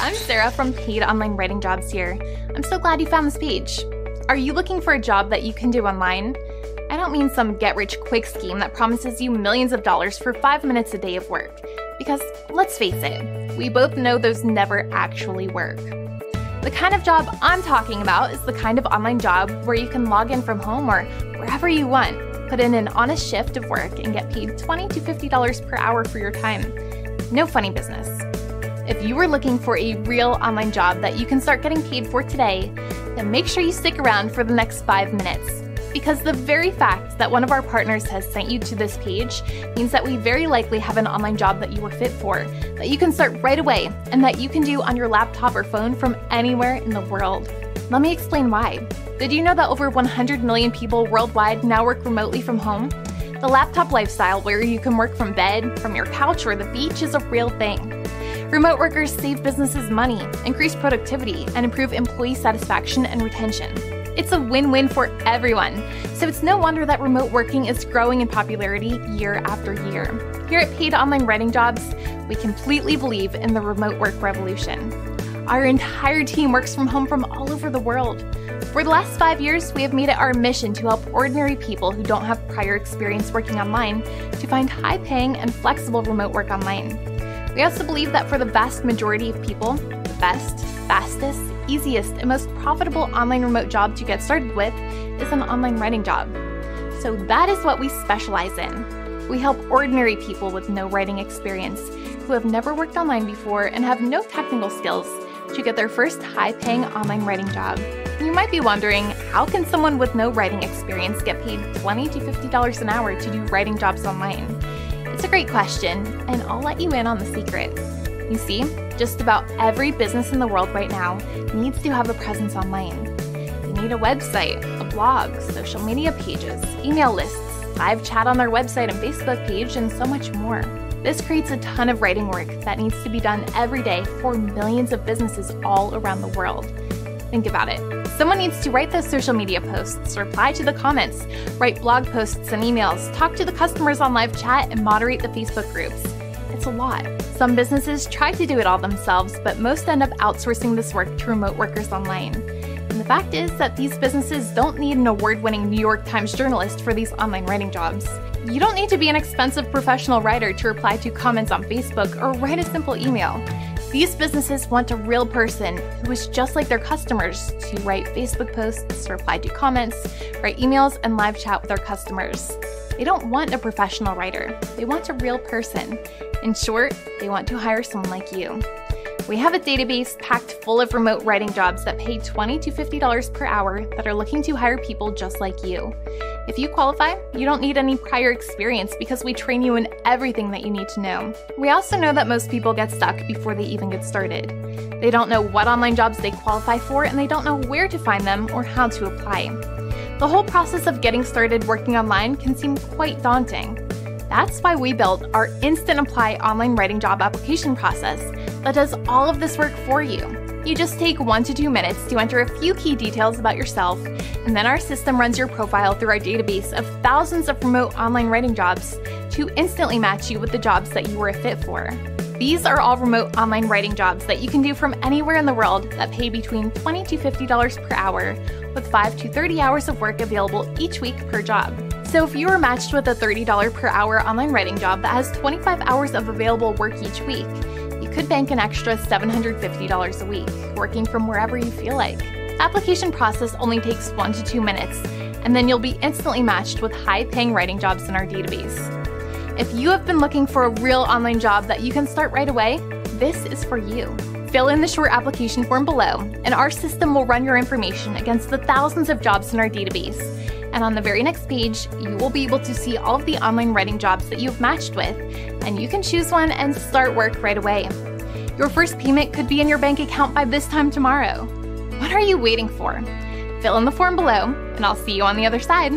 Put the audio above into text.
I'm Sarah from Paid Online Writing Jobs here. I'm so glad you found this page. Are you looking for a job that you can do online? I don't mean some get-rich-quick scheme that promises you millions of dollars for 5 minutes a day of work. Because, let's face it, we both know those never actually work. The kind of job I'm talking about is the kind of online job where you can log in from home or wherever you want, put in an honest shift of work, and get paid $20 to $50 per hour for your time. No funny business. If you are looking for a real online job that you can start getting paid for today, then make sure you stick around for the next 5 minutes. Because the very fact that one of our partners has sent you to this page means that we very likely have an online job that you are fit for, that you can start right away, and that you can do on your laptop or phone from anywhere in the world. Let me explain why. Did you know that over 100 million people worldwide now work remotely from home? The laptop lifestyle, where you can work from bed, from your couch, or the beach, is a real thing. Remote workers save businesses money, increase productivity, and improve employee satisfaction and retention. It's a win-win for everyone, so it's no wonder that remote working is growing in popularity year after year. Here at Paid Online Writing Jobs, we completely believe in the remote work revolution. Our entire team works from home from all over the world. For the last 5 years, we have made it our mission to help ordinary people who don't have prior experience working online to find high-paying and flexible remote work online. We also believe that for the vast majority of people, the best, fastest, easiest, and most profitable online remote job to get started with is an online writing job. So that is what we specialize in. We help ordinary people with no writing experience who have never worked online before and have no technical skills to get their first high-paying online writing job. You might be wondering, how can someone with no writing experience get paid $20 to $50 an hour to do writing jobs online? It's a great question, and I'll let you in on the secret. You see, just about every business in the world right now needs to have a presence online. They need a website, a blog, social media pages, email lists, live chat on their website and Facebook page, and so much more. This creates a ton of writing work that needs to be done every day for millions of businesses all around the world. Think about it. Someone needs to write those social media posts, reply to the comments, write blog posts and emails, talk to the customers on live chat, and moderate the Facebook groups. It's a lot. Some businesses try to do it all themselves, but most end up outsourcing this work to remote workers online. And the fact is that these businesses don't need an award-winning New York Times journalist for these online writing jobs. You don't need to be an expensive professional writer to reply to comments on Facebook or write a simple email. These businesses want a real person who is just like their customers to write Facebook posts, reply to comments, write emails, and live chat with their customers. They don't want a professional writer. They want a real person. In short, they want to hire someone like you. We have a database packed full of remote writing jobs that pay $20 to $50 per hour that are looking to hire people just like you. If you qualify, you don't need any prior experience because we train you in everything that you need to know. We also know that most people get stuck before they even get started. They don't know what online jobs they qualify for, and they don't know where to find them or how to apply. The whole process of getting started working online can seem quite daunting. That's why we built our Instant Apply online writing job application process that does all of this work for you. You just take 1 to 2 minutes to enter a few key details about yourself, and then our system runs your profile through our database of thousands of remote online writing jobs to instantly match you with the jobs that you were a fit for. These are all remote online writing jobs that you can do from anywhere in the world that pay between $20 to $50 per hour, with 5 to 30 hours of work available each week per job. So if you are matched with a $30 per hour online writing job that has 25 hours of available work each week, you could bank an extra $750 a week, working from wherever you feel like. The application process only takes 1 to 2 minutes, and then you'll be instantly matched with high-paying writing jobs in our database. If you have been looking for a real online job that you can start right away, this is for you. Fill in the short application form below, and our system will run your information against the thousands of jobs in our database. And on the very next page, you will be able to see all of the online writing jobs that you've matched with, and you can choose one and start work right away. Your first payment could be in your bank account by this time tomorrow. What are you waiting for? Fill in the form below, and I'll see you on the other side.